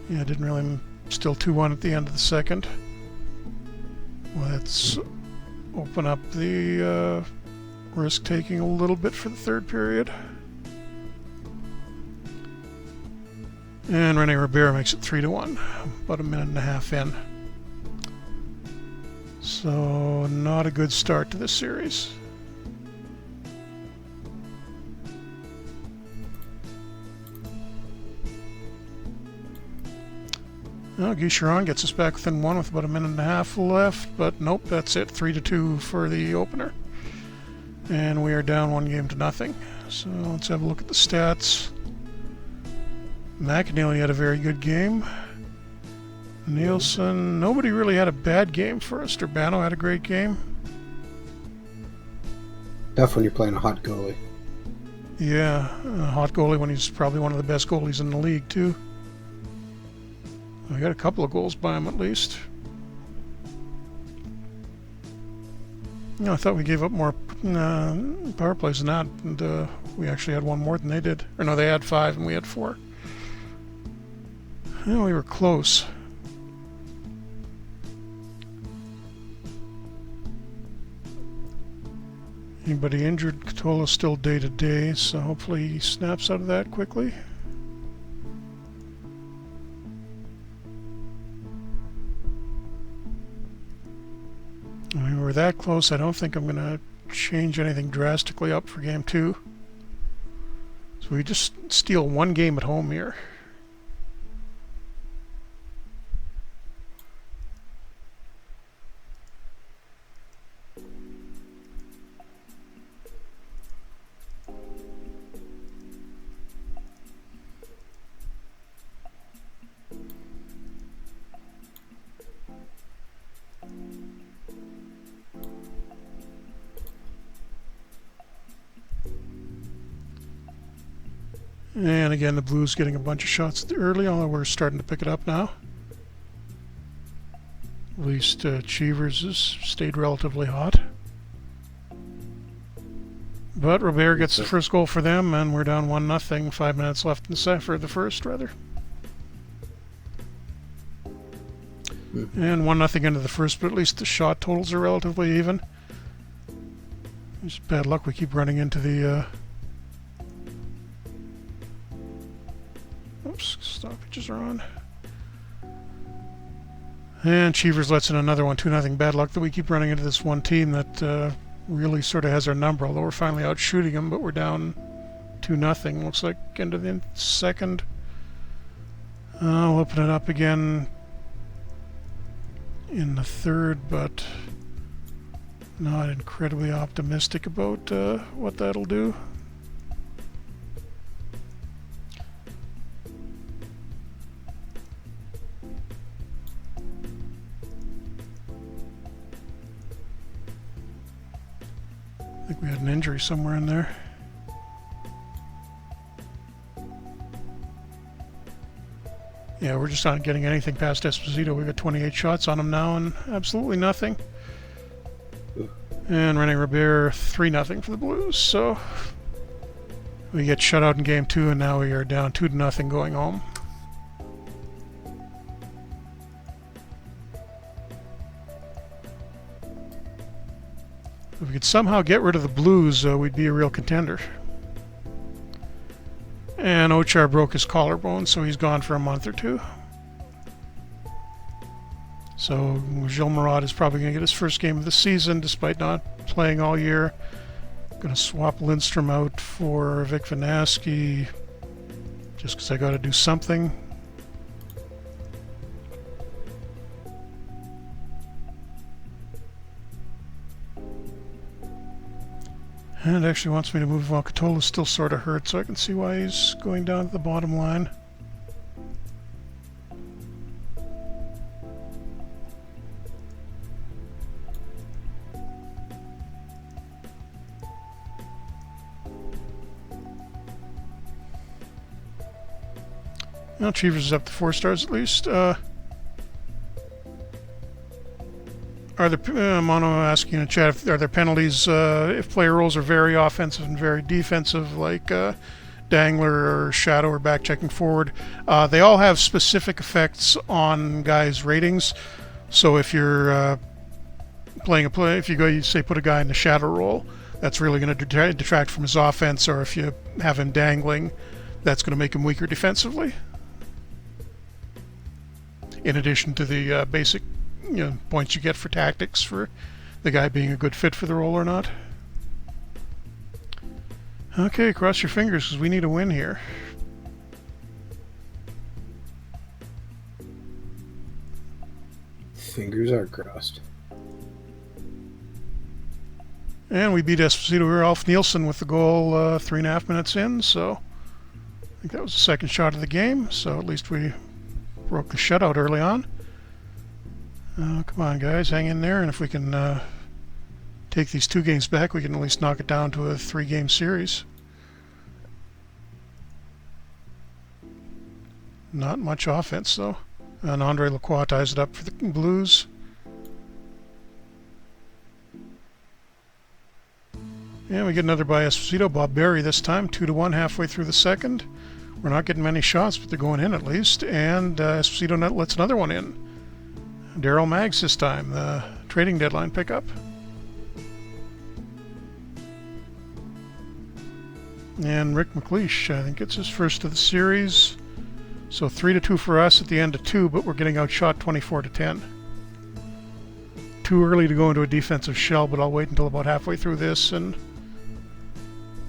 Yeah, didn't really... Still 2-1 at the end of the second. Let's open up the risk-taking a little bit for the third period. And Rene Ribera makes it 3-1, about a minute and a half in. So not a good start to this series. Well, Guy Chiron gets us back within one with about a minute and a half left, but nope, that's it. 3-2 for the opener. And we are down 1-0. So let's have a look at the stats. McAneely had a very good game. Nielsen, nobody really had a bad game for us. Durbano had a great game. Tough when you're playing a hot goalie. Yeah, a hot goalie when he's probably one of the best goalies in the league, too. We got a couple of goals by him at least. You know, I thought we gave up more power plays than that, and we actually had one more than they did. Or no, they had 5 and we had 4. Well, we were close. Anybody injured? Catola's still day-to-day, so hopefully he snaps out of that quickly. We were that close. I don't think I'm going to change anything drastically up for game 2. So we just steal one game at home here. And again, the Blues getting a bunch of shots early, although we're starting to pick it up now. At least Cheevers has stayed relatively hot. But Robert gets the first goal for them, and we're down 1-0. 5 minutes left in the for the first, rather. And 1-0 into the first, but at least the shot totals are relatively even. It's bad luck. We keep running into the. Oops, stoppages are on. And Cheevers lets in another one, 2-0. Bad luck that we keep running into this one team that really sort of has our number, although we're finally out shooting them, but we're down 2-0. Looks like into the second. I'll open it up again in the third, but not incredibly optimistic about what that'll do. I think we had an injury somewhere in there. Yeah, we're just not getting anything past Esposito. We've got 28 shots on him now and absolutely nothing. And Rene Robert, 3-0 for the Blues. So we get shut out in game 2, and now we are down 2-0 going home. If we could somehow get rid of the Blues, we'd be a real contender. And Ochar broke his collarbone, so he's gone for a month or two. So Gilles Marat is probably going to get his first game of the season, despite not playing all year. Going to swap Lindstrom out for Vic Vanaski, just because I got to do something. And it actually wants me to move while Catola's still sort of hurt, so I can see why he's going down to the bottom line. Well, Cheevers is up to 4 stars at least. Are there, Mono asking in the chat, are there penalties if player roles are very offensive and very defensive, like Dangler or Shadow or back checking forward? They all have specific effects on guys' ratings. So if you're playing a play, if you say put a guy in the Shadow role, that's really going to detract from his offense. Or if you have him dangling, that's going to make him weaker defensively. In addition to the basic points you get for tactics for the guy being a good fit for the role or not. Okay, cross your fingers because we need a win here. Fingers are crossed. And we beat Esposito. We were Alf Nielsen with the goal 3.5 minutes in, so I think that was the second shot of the game, so at least we broke the shutout early on. Come on, guys, hang in there, and if we can take these 2 games back, we can at least knock it down to a 3-game series. Not much offense, though. And Andre Lacroix ties it up for the Blues. And we get another by Esposito. Bob Berry this time, 2-1 halfway through the second. We're not getting many shots, but they're going in at least. And Esposito lets another one in. Daryl Maggs this time, the trading deadline pickup. And Rick McLeish, I think, gets his first of the series. So 3-2 for us at the end of 2, but we're getting outshot 24-10. Too early to go into a defensive shell, but I'll wait until about halfway through this and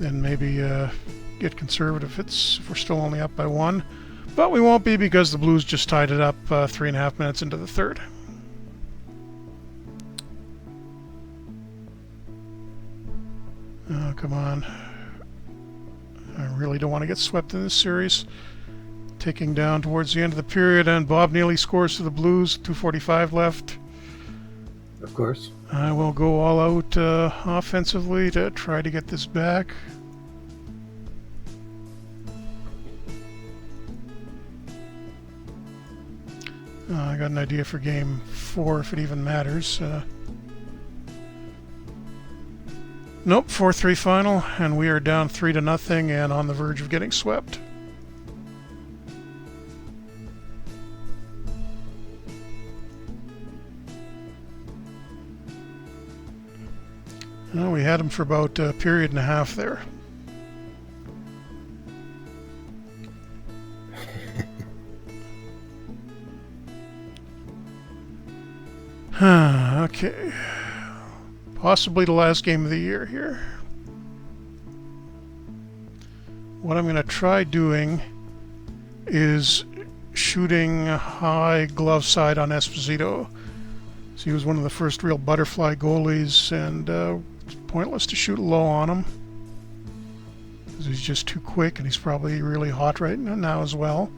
then maybe get conservative if we're still only up by 1. But we won't be because the Blues just tied it up 3.5 minutes into the third. Oh, come on. I really don't want to get swept in this series. Ticking down towards the end of the period, and Bob Neely scores for the Blues, 2:45 left. Of course. I will go all out offensively to try to get this back. I got an idea for game 4 if it even matters. Nope, 4-3 final, and we are down 3-0 and on the verge of getting swept. Well, we had him for about a period and a half there. Okay. Possibly the last game of the year here. What I'm going to try doing is shooting high glove side on Esposito. So he was one of the first real butterfly goalies, and it's pointless to shoot low on him because he's just too quick, and he's probably really hot right now as well.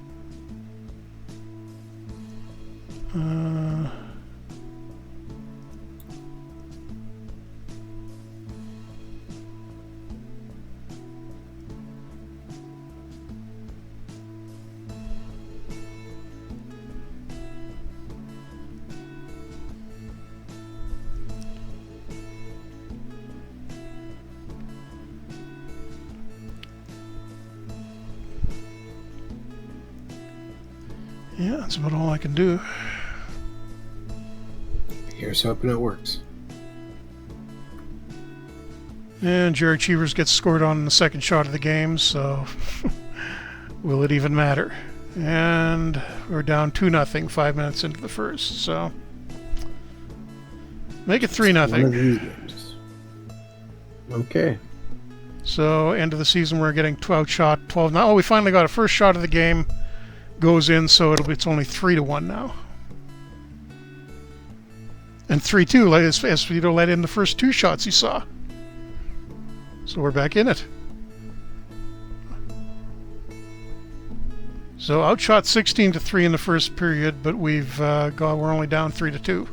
Yeah, that's about all I can do. Here's hoping it works. And Jared Cheevers gets scored on in the second shot of the game, so will it even matter? And we're down 2-0 5 minutes into the first, so make it 3-0. One of these games. Okay. So end of the season we're getting 12 shot, 12 now. Oh, we finally got a first shot of the game. Goes in, so it's only 3-1 now. And 3-2, Esposito let in the first 2 shots he saw. So we're back in it. So outshot 16-3 in the first period, but we're only down 3-2.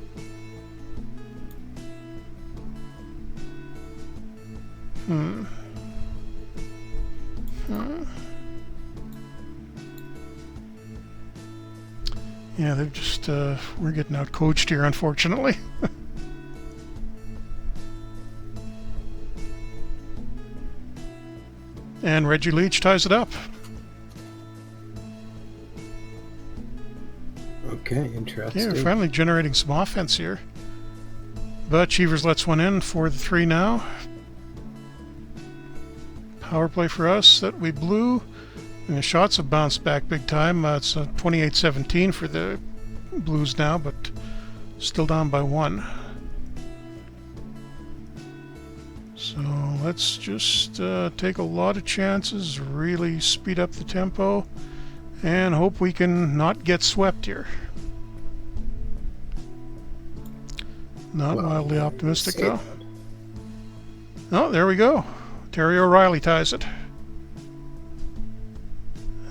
Yeah, they've just, we're getting out coached here, unfortunately. And Reggie Leach ties it up. Okay, interesting. Yeah, we're finally generating some offense here. But Cheevers lets one in for the 3 now. Power play for us that we blew. And the shots have bounced back big time. It's 28-17 for the Blues now, but still down by 1. So let's just take a lot of chances, really speed up the tempo, and hope we can not get swept here. Not wildly optimistic, though. Oh, there we go. Terry O'Reilly ties it.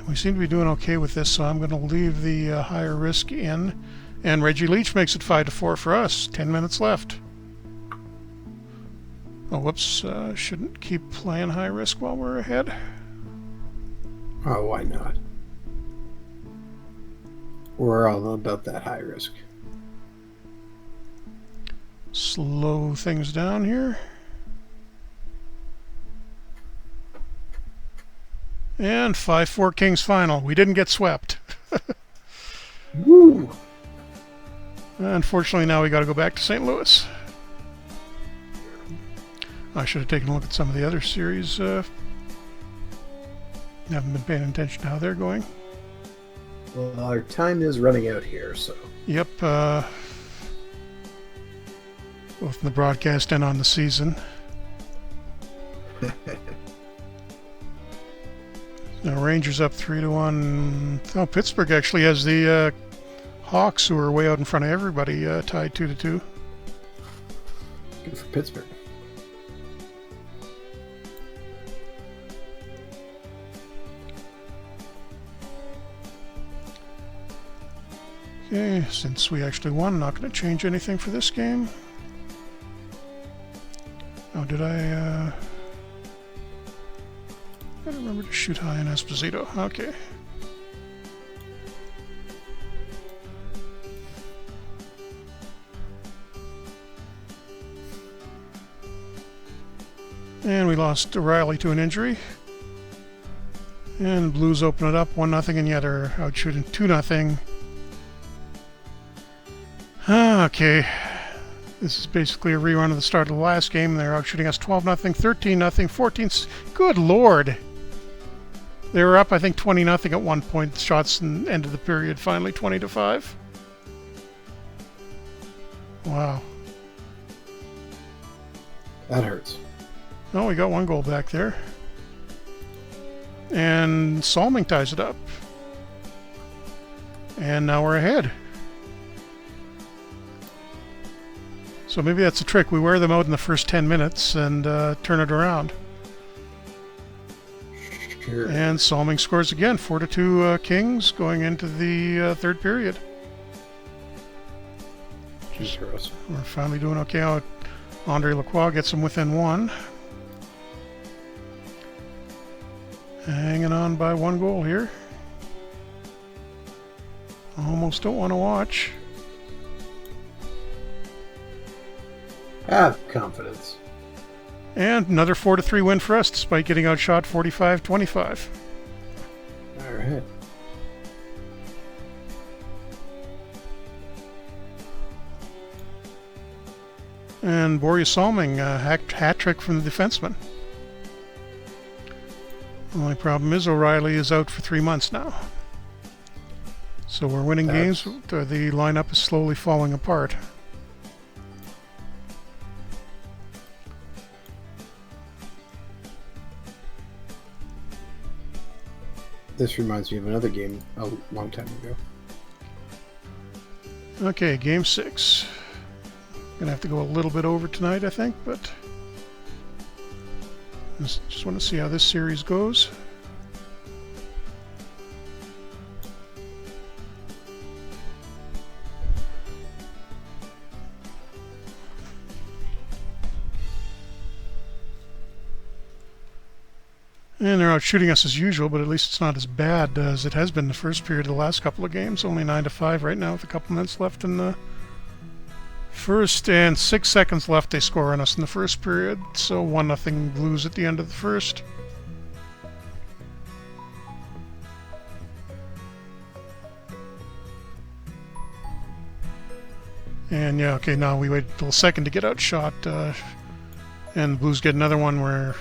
We seem to be doing okay with this, so I'm going to leave the higher risk in. And Reggie Leach makes it 5-4 for us. 10 minutes left. Oh, whoops. Shouldn't keep playing high risk while we're ahead. Oh, why not? We're all about that high risk. Slow things down here. And 5-4 Kings final. We didn't get swept. Woo! Unfortunately, now we got to go back to St. Louis. I should have taken a look at some of the other series. Haven't been paying attention to how they're going. Well, our time is running out here, so... Yep, both in the broadcast and on the season. Now Rangers up 3-1. Oh, Pittsburgh actually has the Hawks, who are way out in front of everybody, tied 2-2. Good for Pittsburgh. Okay, since we actually won, not going to change anything for this game. Oh, did I remember to shoot high in Esposito. Okay. And we lost O'Reilly to an injury. And Blues open it up 1-0, and yet are out shooting 2-0. Okay. This is basically a rerun of the start of the last game. They're out shooting us 12-0, 13-0, 14. Good Lord! They were up, I think, 20-0 at one point. Shots in the end of the period, finally 20-5. Wow. That hurts. Oh, we got one goal back there. And Salming ties it up. And now we're ahead. So maybe that's a trick. We wear them out in the first 10 minutes and turn it around. Sure. And Salming scores again. 4-2 Kings going into the third period. Jeez, we're finally doing okay. Andre Lacroix gets them within one. Hanging on by one goal here. Almost don't want to watch. Have confidence. And another 4-3 win for us, despite getting outshot 45-25. All right. And Borja Salming, hat trick from the defenseman. The only problem is O'Reilly is out for 3 months now. So we're winning games. The lineup is slowly falling apart. This reminds me of another game a long time ago. Okay, game 6. Gonna have to go a little bit over tonight, I think, but just want to see how this series goes. And they're out shooting us as usual, but at least it's not as bad as it has been the first period of the last couple of games. Only 9-5 right now with a couple minutes left in the first, and 6 seconds left. They score on us in the first period, so 1-0 Blues at the end of the first. And yeah, okay, now we wait until the second to get outshot, and the Blues get another one. We're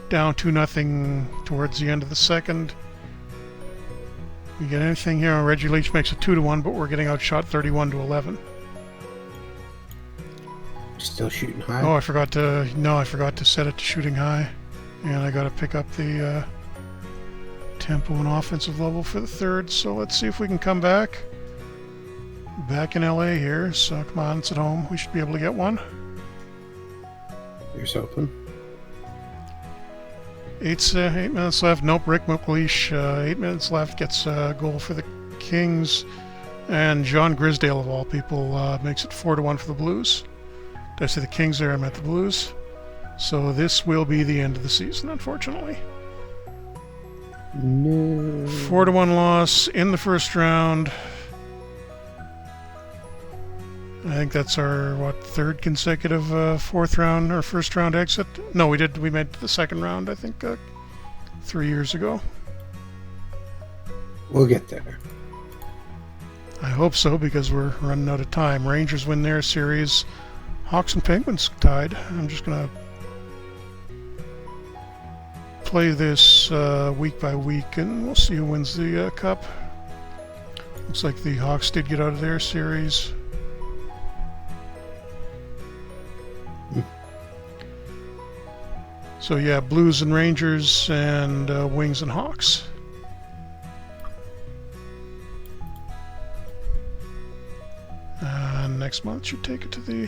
down 2-0 towards the end of the second. We get anything here? Reggie Leach makes it 2-1, but we're getting outshot 31-11. Still shooting high. Oh, I forgot to set it to shooting high, and I got to pick up the tempo and offensive level for the third. So let's see if we can come back. Back in LA here, so come on, it's at home. We should be able to get one. Here's hoping. 8 minutes left. Nope, Rick McLeish, 8 minutes left, gets a goal for the Kings. And John Grisdale, of all people, makes it 4-1 for the Blues. Did I say the Kings there? I meant the Blues. So this will be the end of the season, unfortunately. No. 4-1 loss in the first round. I think that's our, third consecutive fourth round or first round exit? No, we made the second round, I think, 3 years ago. We'll get there. I hope so, because we're running out of time. Rangers win their series. Hawks and Penguins tied. I'm just going to play this week by week, and we'll see who wins the cup. Looks like the Hawks did get out of their series. So yeah, Blues and Rangers, and Wings and Hawks. Next month should take it to the...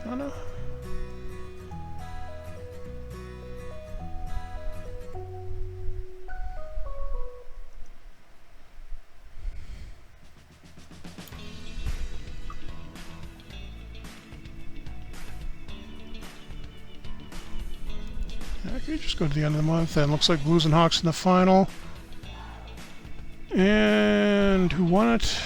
Oh no. Okay, just go to the end of the month, and looks like Blues and Hawks in the final. And who won it?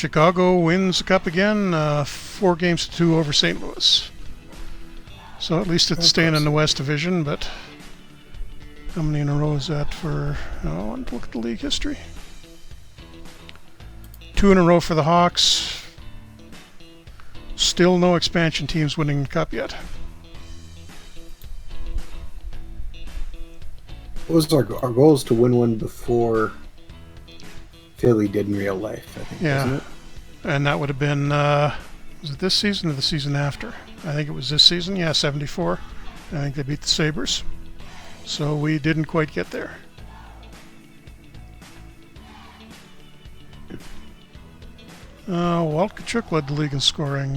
Chicago wins the cup again, 4-2 over St. Louis. So at least it's staying in the West Division, but how many in a row is that for... I want to look at the league history. 2 in a row for the Hawks. Still no expansion teams winning the cup yet. What was our goal is to win one before Philly did in real life, I think, wasn't it? And that would have been, was it this season or the season after? I think it was this season, yeah, 74. I think they beat the Sabres. So we didn't quite get there. Walt Tkachuk led the league in scoring.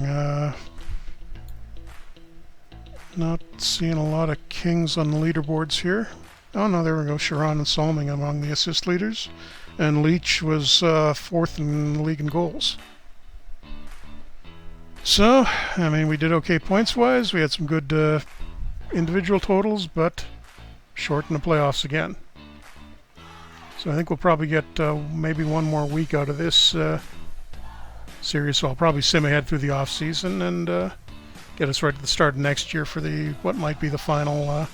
Not seeing a lot of Kings on the leaderboards here. Oh no, there we go. Sharon and Solming among the assist leaders. And Leach was fourth in the league in goals. So, I mean, we did okay points-wise. We had some good individual totals, but short in the playoffs again. So I think we'll probably get maybe one more week out of this series. So I'll probably sim ahead through the off-season and get us right at the start of next year for the what might be the final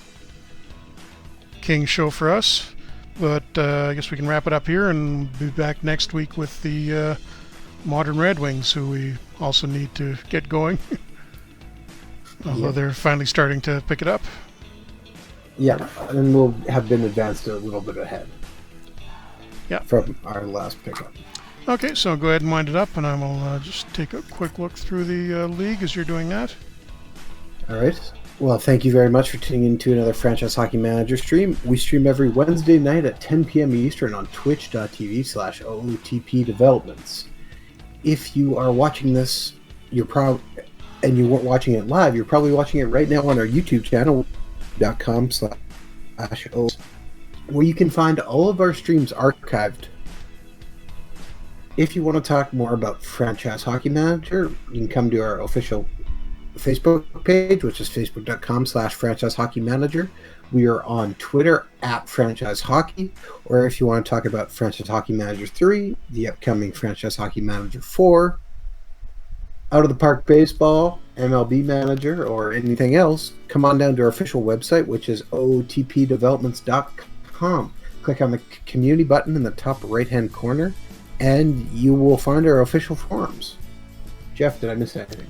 King show for us. But I guess we can wrap it up here and be back next week with the Modern Red Wings, who we also need to get going. Although they're finally starting to pick it up. Yeah, and we'll have been advanced a little bit ahead. Yeah. From our last pickup. Okay, so go ahead and wind it up, and I will just take a quick look through the league as you're doing that. All right. Well, thank you very much for tuning in to another Franchise Hockey Manager stream. We stream every Wednesday night at 10 p.m. Eastern on twitch.tv/OOTP Developments. If you are watching this, and you weren't watching it live, you're probably watching it right now on our YouTube channel, .com/O, where you can find all of our streams archived. If you want to talk more about Franchise Hockey Manager, you can come to our official Facebook page, which is facebook.com/Franchise Hockey Manager. We are on Twitter @Franchise Hockey, or if you want to talk about Franchise Hockey Manager 3, the upcoming Franchise Hockey Manager 4, Out of the Park Baseball, MLB Manager, or anything else, come on down to our official website, which is ootpdevelopments.com. Click on the community button in the top right-hand corner, and you will find our official forums. Jeff, did I miss anything?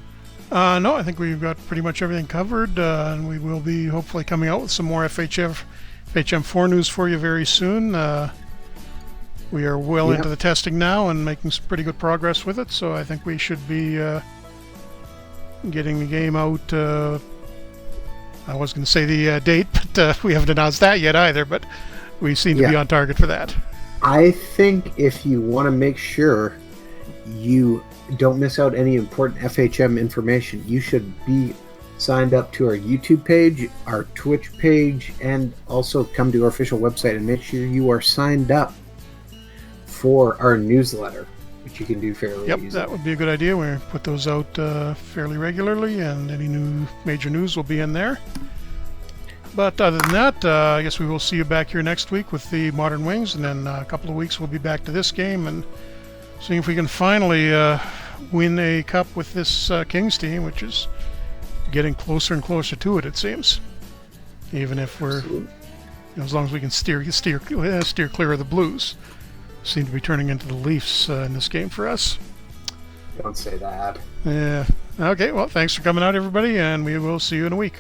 No, I think we've got pretty much everything covered, and we will be hopefully coming out with some more FHM4 news for you very soon. We are well into the testing now and making some pretty good progress with it, so I think we should be getting the game out. I was going to say the date, but we haven't announced that yet either, but we seem to be on target for that. I think if you want to make sure you don't miss out any important FHM information, you should be signed up to our YouTube page, our Twitch page, and also come to our official website and make sure you are signed up for our newsletter, which you can do fairly easily. Yep, that would be a good idea. We put those out fairly regularly, and any new major news will be in there. But other than that, I guess we will see you back here next week with the Modern Wings, and then a couple of weeks we'll be back to this game and seeing if we can finally win a cup with this Kings team, which is getting closer and closer to it, it seems. Even if we're, as long as we can steer clear of the Blues. Seem to be turning into the Leafs in this game for us. Don't say that. Yeah. Okay, well, thanks for coming out, everybody, and we will see you in a week.